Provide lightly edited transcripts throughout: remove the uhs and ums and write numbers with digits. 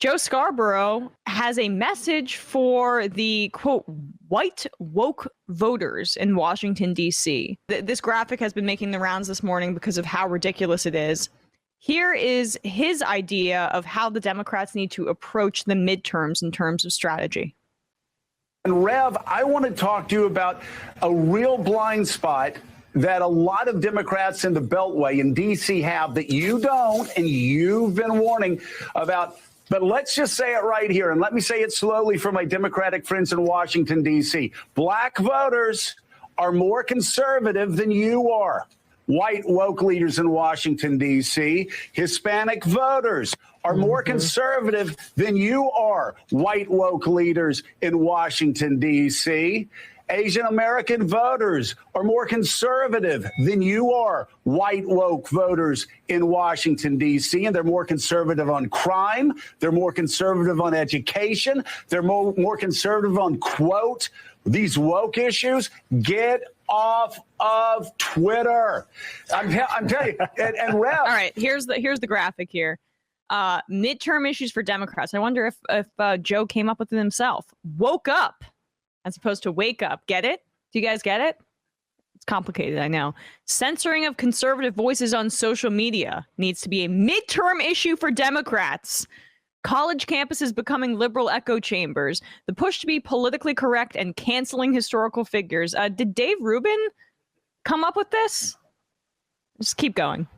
Joe Scarborough has a message for the, quote, white woke voters in Washington, D.C. This graphic has been making the rounds this morning because of how ridiculous it is. Here is his idea of how the Democrats need to approach the midterms in terms of strategy. And Rev, I want to talk to you about a real blind spot that a lot of Democrats in the Beltway in D.C. have that you don't, and you've been warning about. But let's just say it right here, and let me say it slowly for my Democratic friends in Washington, D.C. Black voters are more conservative than you are. White woke leaders in Washington, D.C. Hispanic voters are more conservative than you are. White woke leaders in Washington, D.C. Asian American voters are more conservative than you are. White woke voters in Washington, D.C., and they're more conservative on crime. They're more conservative on education. They're more conservative on, quote, these woke issues. Get off of Twitter. I'm telling you. And Rev. All right, here's the graphic here. Midterm issues for Democrats. I wonder if Joe came up with it himself. Woke up as opposed to wake up. Get it? Do you guys get it? It's complicated, I know. Censoring of conservative voices on social media needs to be a midterm issue for Democrats. College campuses becoming liberal echo chambers. The push to be politically correct and canceling historical figures. Did Dave Rubin come up with this? Just keep going.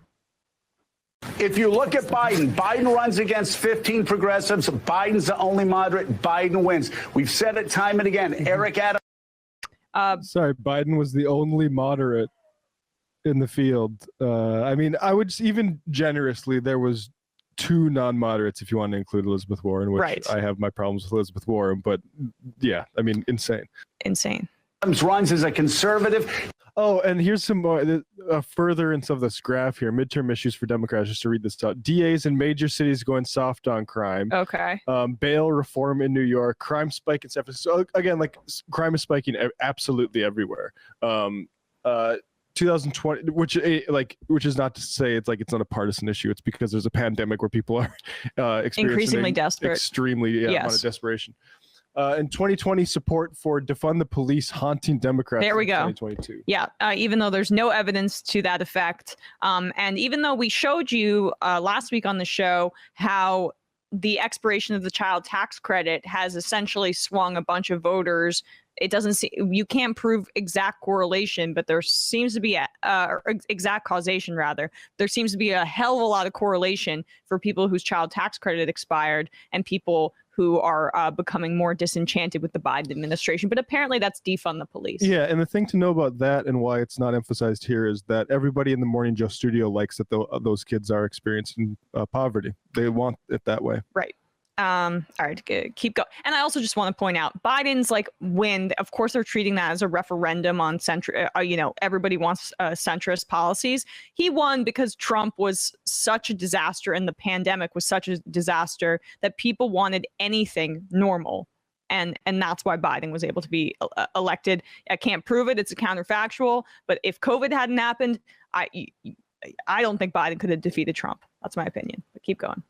If you look at Biden runs against 15 progressives. Biden's the only moderate. Biden wins. We've said it time and again. Eric Adams. Sorry, Biden was the only moderate in the field. I mean, I would even generously, there was 2 non-moderates, if you want to include Elizabeth Warren, which right. I have my problems with Elizabeth Warren, but yeah, I mean, insane. Adams runs as a conservative. Oh, and here's some more furtherance of this graph here. Midterm issues for Democrats, just to read this out. DAs in major cities going soft on crime. Okay. Bail reform in New York. Crime spike in San Francisco. So again, like crime is spiking absolutely everywhere. 2020, which is not to say it's like it's not a partisan issue. It's because there's a pandemic where people are experiencing increasingly desperate. Extremely amount of desperation. In 2020, support for defund the police haunting Democrats. There we go. 2022. Yeah, even though there's no evidence to that effect. And even though we showed you last week on the show how the expiration of the child tax credit has essentially swung a bunch of voters. It doesn't see, you can't prove exact correlation, but there seems to be exact causation rather. There seems to be a hell of a lot of correlation for people whose child tax credit expired and people who are becoming more disenchanted with the Biden administration. But apparently that's defund the police. Yeah, and the thing to know about that and why it's not emphasized here is that everybody in the Morning Joe studio likes that those kids are experiencing poverty. They want it that way. Right. All right, keep going. And I also just want to point out Biden's win. Of course, they're treating that as a referendum on everybody wants centrist policies. He won because Trump was such a disaster and the pandemic was such a disaster that people wanted anything normal. And that's why Biden was able to be elected. I can't prove it. It's a counterfactual. But if COVID hadn't happened, I don't think Biden could have defeated Trump. That's my opinion. But keep going.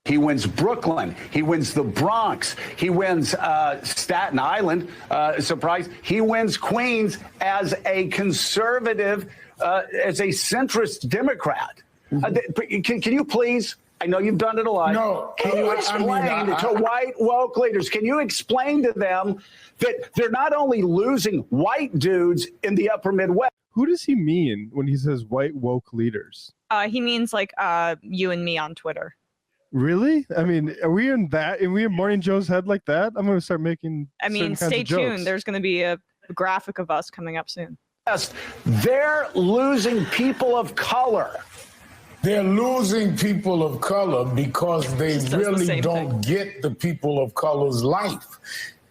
He wins Brooklyn. He wins the Bronx. He wins Staten Island. Surprise. He wins Queens as a conservative, as a centrist Democrat. Can you please? I know you've done it a lot. No. Can you explain to white woke leaders? Can you explain to them that they're not only losing white dudes in the upper Midwest? Who does he mean when he says white woke leaders? He means you and me on Twitter. Really? I mean, are we in Morning Joe's head like that? I'm going to start making. I mean, stay tuned. There's going to be a graphic of us coming up soon. They're losing people of color. They're losing people of color because they really don't get the people of color's life.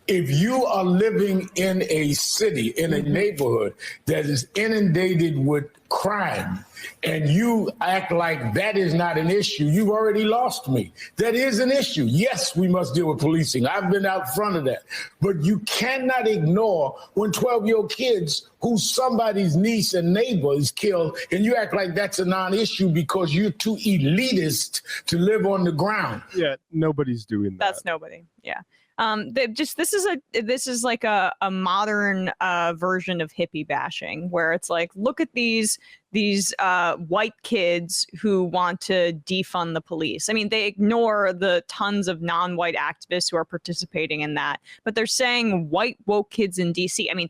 If you are living in a city, in a neighborhood that is inundated with crime, and you act like that is not an issue, you've already lost me. That is an issue. Yes, we must deal with policing. I've been out front of that. But you cannot ignore when 12-year-old kids who somebody's niece and neighbor is killed, and you act like that's a non-issue because you're too elitist to live on the ground. Yeah, nobody's doing that. That's nobody. Yeah. This is like a modern version of hippie bashing, where it's like, look at these white kids who want to defund the police. I mean, they ignore the tons of non-white activists who are participating in that, but they're saying white woke kids in DC. I mean,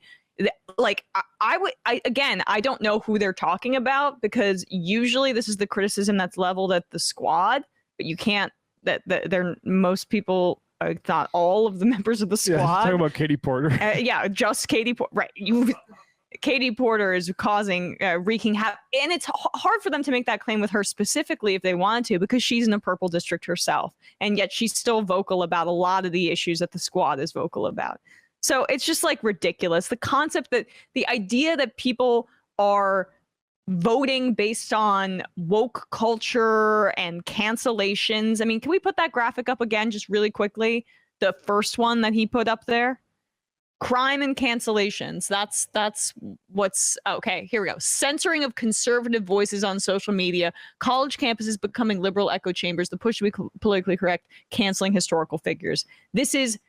like I don't know who they're talking about, because usually this is the criticism that's leveled at the squad, but you can't, that they're most people. I thought all of the members of the squad. Yeah, talking about Katie Porter. Yeah, just Katie Porter. Right. Katie Porter is causing wreaking havoc. And it's hard for them to make that claim with her specifically if they wanted to, because she's in a purple district herself. And yet she's still vocal about a lot of the issues that the squad is vocal about. So it's just like ridiculous. The concept that the idea that people are voting based on woke culture and cancellations. I mean, can we put that graphic up again just really quickly? The first one that he put up there. Crime and cancellations. That's what's okay. Here we go. Censoring of conservative voices on social media. College campuses becoming liberal echo chambers. The push to be politically correct. Canceling historical figures. This is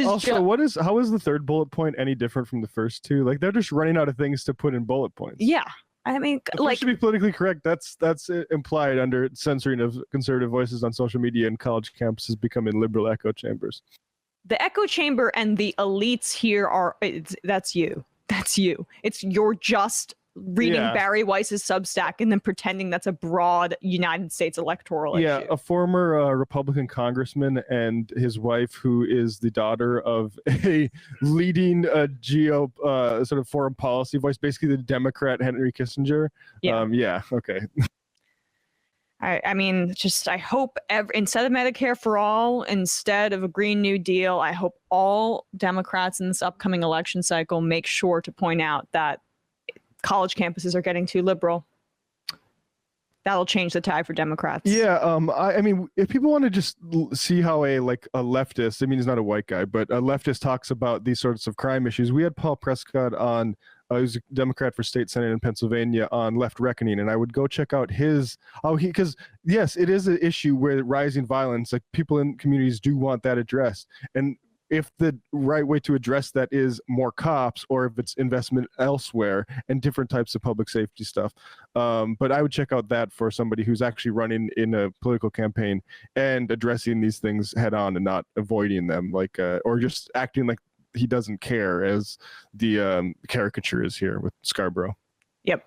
also how is the third bullet point any different from the first two? Like, they're just running out of things to put in bullet points. Yeah. I mean, like, to be politically correct, that's implied under censoring of conservative voices on social media and college campuses becoming liberal echo chambers. The echo chamber and the elites here are that's you. You're just reading Barry Weiss's Substack and then pretending that's a broad United States electoral issue. Yeah, a former Republican congressman and his wife, who is the daughter of a leading sort of foreign policy voice, basically the Democrat Henry Kissinger. Yeah. Okay. I mean, just I hope instead of Medicare for all, instead of a Green New Deal, I hope all Democrats in this upcoming election cycle make sure to point out that college campuses are getting too liberal. That'll change the tide for Democrats. Yeah, I mean, if people want to just see how a leftist, I mean, he's not a white guy, but a leftist talks about these sorts of crime issues. We had Paul Prescott on, who's a Democrat for state senate in Pennsylvania, on Left Reckoning, and I would go check out because yes, it is an issue where rising violence, like people in communities do want that addressed, and if the right way to address that is more cops, or if it's investment elsewhere and different types of public safety stuff. But I would check out that for somebody who's actually running in a political campaign and addressing these things head on and not avoiding them, like or just acting like he doesn't care, as the caricature is here with Scarborough. Yep.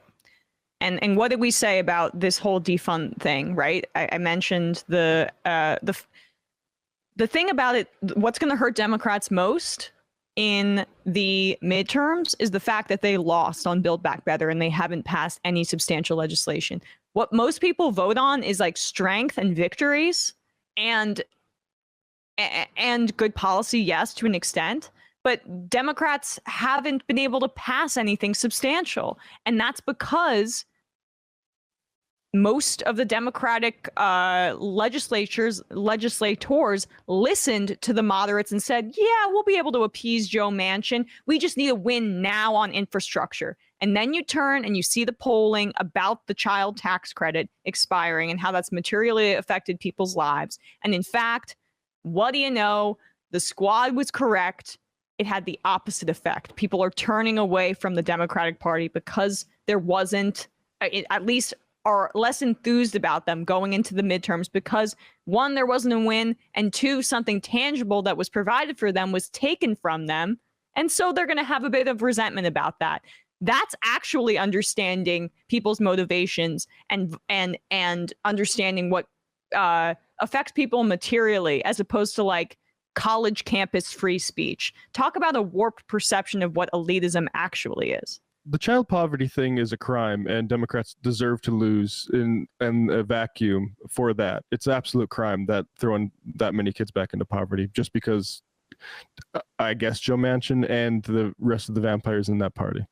And what did we say about this whole defund thing, right? I mentioned the thing about it, what's going to hurt Democrats most in the midterms is the fact that they lost on Build Back Better and they haven't passed any substantial legislation. What most people vote on is like strength and victories and good policy, yes, to an extent. But Democrats haven't been able to pass anything substantial. And that's because most of the Democratic legislators listened to the moderates and said, yeah, we'll be able to appease Joe Manchin. We just need a win now on infrastructure. And then you turn and you see the polling about the child tax credit expiring and how that's materially affected people's lives. And in fact, what do you know? The squad was correct. It had the opposite effect. People are turning away from the Democratic Party because there wasn't, at least are less enthused about them going into the midterms, because one, there wasn't a win, and two, something tangible that was provided for them was taken from them. And so they're going to have a bit of resentment about that. That's actually understanding people's motivations and understanding what affects people materially, as opposed to like college campus free speech. Talk about a warped perception of what elitism actually is. The child poverty thing is a crime, and Democrats deserve to lose in a vacuum for that. It's an absolute crime that throwing that many kids back into poverty, just because I guess Joe Manchin and the rest of the vampires in that party.